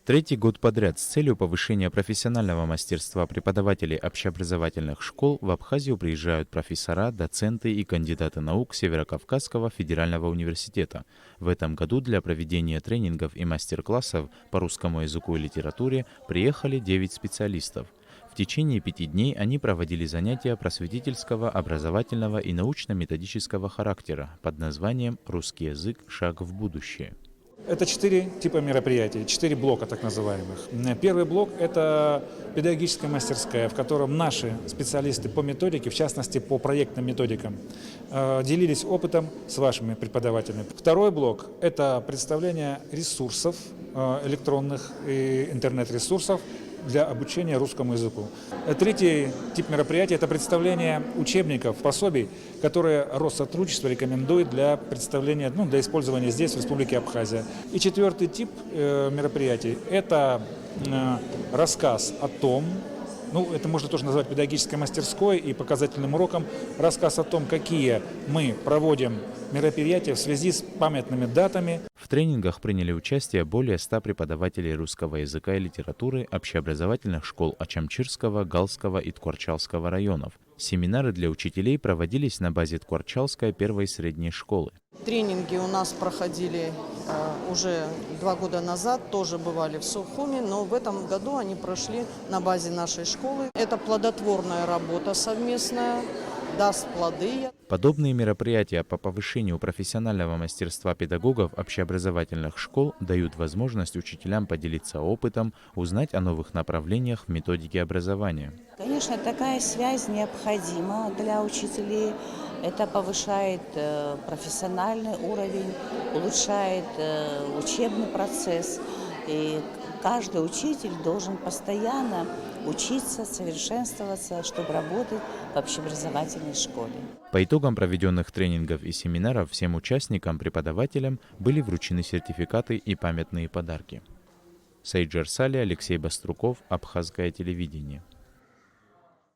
Третий год подряд с целью повышения профессионального мастерства преподавателей общеобразовательных школ в Абхазию приезжают профессора, доценты и кандидаты наук Северокавказского федерального университета. В этом году для проведения тренингов и мастер-классов по русскому языку и литературе приехали 9 специалистов. В течение 5 дней они проводили занятия просветительского, образовательного и научно-методического характера под названием «Русский язык. Шаг в будущее». Это 4 типа мероприятий, 4 блока так называемых. Первый блок – это педагогическая мастерская, в котором наши специалисты по методике, в частности по проектным методикам, делились опытом с вашими преподавателями. Второй блок – это представление ресурсов, электронных и интернет-ресурсов для обучения русскому языку. Третий тип мероприятия – это представление учебников, пособий, которые Россотрудничество рекомендует для представления, для использования здесь, в Республике Абхазия. И четвертый тип мероприятий – это рассказ о том, это можно тоже назвать педагогической мастерской и показательным уроком, рассказ о том, какие мы проводим мероприятия в связи с памятными датами. В тренингах приняли участие более 100 преподавателей русского языка и литературы общеобразовательных школ Ачамчирского, Галского и Ткварчалского районов. Семинары для учителей проводились на базе Ткварчалской первой средней школы. Тренинги у нас проходили уже 2 года назад, тоже бывали в Сухуми, но в этом году они прошли на базе нашей школы. Это плодотворная работа совместная, даст плоды. Подобные мероприятия по повышению профессионального мастерства педагогов общеобразовательных школ дают возможность учителям поделиться опытом, узнать о новых направлениях в методике образования. Конечно, такая связь необходима для учителей. Это повышает профессиональный уровень, улучшает учебный процесс. И каждый учитель должен постоянно учиться, совершенствоваться, чтобы работать в общеобразовательной школе. По итогам проведенных тренингов и семинаров всем участникам, преподавателям были вручены сертификаты и памятные подарки. Сейджер Сали, Алексей Баструков, Абхазское телевидение.